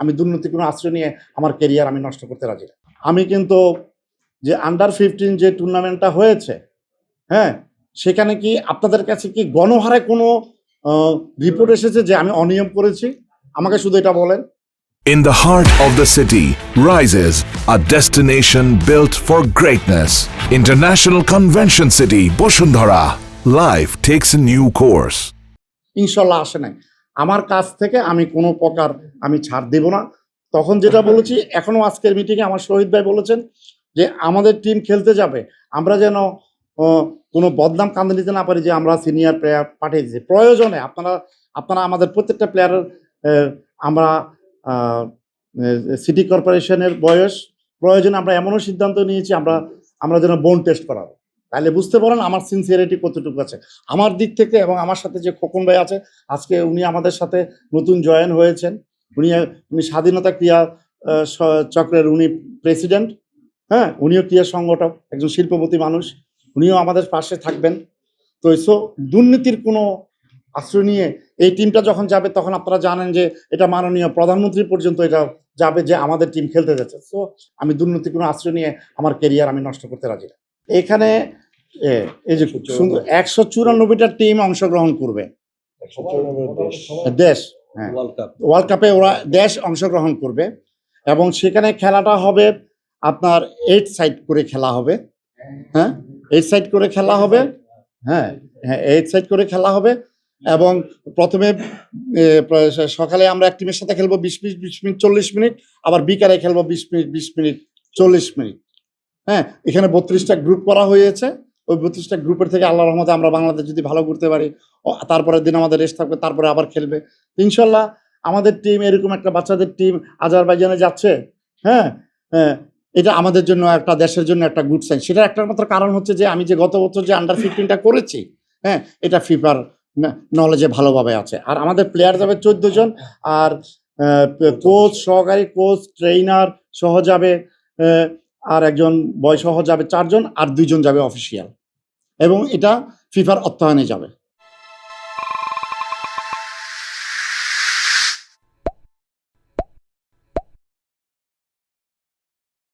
আমি দুর্নীতি কোনো আশ্রয় নিয়ে আমার ক্যারিয়ার আমি নষ্ট করতে রাজি না। আমি কিন্তু যে আন্ডার-15 যে টুর্নামেন্টটা হয়েছে, হ্যাঁ? সেখানে কি আপনাদের কাছে কি গণহারে কোনো রিপোর্ট এসেছে যে আমি অনিয়ম করেছি? আমাকে শুধু এটা বলেন। In the heart of the city rises a destination built for greatness. International Convention City, Bosundhara. Life takes a new course. ইনশাল্লাহ আসে নাই। আমার কাছ থেকে আমি কোনো প্রকার আমি ছাড় দেব না। তখন যেটা বলেছি, এখনো আজকের মিটিংয়ে আমার শহীদ ভাই বলেছেন যে আমাদের টিম খেলতে যাবে, আমরা যেন কোনো বদনাম কাঁধে নিতে না পারি যে আমরা সিনিয়র প্লেয়ার পাঠিয়ে দিয়েছি। প্রয়োজনে আপনারা আমাদের প্রত্যেকটা প্লেয়ারের আমরা সিটি কর্পোরেশনের বয়স, প্রয়োজনে আমরা এমনও সিদ্ধান্ত নিয়েছি আমরা যেন বোন টেস্ট করাবো। তাহলে বুঝতে পারেন আমার সিনসিয়ারিটি কতটুকু আছে আমার দিক থেকে। এবং আমার সাথে যে খোকন ভাই আছে, আজকে উনি আমাদের সাথে নতুন জয়েন হয়েছেন। উনি স্বাধীনতা ক্রিয়া চক্রের উনি প্রেসিডেন্ট, হ্যাঁ, উনিও ক্রিয়া সংগঠক, একজন শিল্পপতি মানুষ, উনিও আমাদের পাশে থাকবেন। তো দুর্নীতির কোনো আশ্রয় নিয়ে এই টিমটা যখন যাবে, তখন আপনারা জানেন যে এটা মাননীয় প্রধানমন্ত্রী পর্যন্ত এটা যাবে যে আমাদের টিম খেলতে যাচ্ছে। তো আমি দুর্নীতির কোনো আশ্রয় নিয়ে আমার ক্যারিয়ার আমি নষ্ট করতে রাজি না। এখানে এই যে 194টা টিম অংশগ্রহণ করবে দেশ, হ্যাঁ, ওয়ার্ল্ড কাপে ওরা দেশ অংশগ্রহণ করবে। এবং সেখানে খেলাটা হবে আপনার 8 সাইড করে খেলা হবে, হ্যাঁ, 8 সাইড করে খেলা হবে, হ্যাঁ হ্যাঁ 8 সাইড করে খেলা হবে। এবং প্রথমে সকালে আমরা এক টিমের সাথে খেলবো 20 মিনিট 40 মিনিট, আবার বিকালে খেলবো 20 মিনিট 40 মিনিট। হ্যাঁ, এখানে 32টা গ্রুপ করা হয়েছে। ওই 32টা গ্রুপের থেকে আল্লাহর রহমতে আমরা বাংলাদেশ যদি ভালো করতে পারি, তারপরের দিন আমাদের রেস্ট থাকবে, তারপরে আবার খেলবে ইনশাল্লাহ। আমাদের টিম এরকম একটা বাচ্চাদের টিম আজারবাইজানে যাচ্ছে, হ্যাঁ হ্যাঁ, এটা আমাদের জন্য একটা দেশের জন্য একটা গুড সাইন। সেটার একটা মাত্র কারণ হচ্ছে যে আমি যে গত বছর যে আন্ডার-15টা করেছি, হ্যাঁ, এটা ফিফার নলেজে ভালোভাবে আছে। আর আমাদের প্লেয়ার যাবে 14 জন, আর কোচ, সহকারী কোচ, ট্রেইনার সহ যাবে, আর একজন বয় সহ যাবে 4 জন, আর 2 জন যাবে অফিসিয়াল। এবং এটা ফিফার অর্থায়নে যাবে।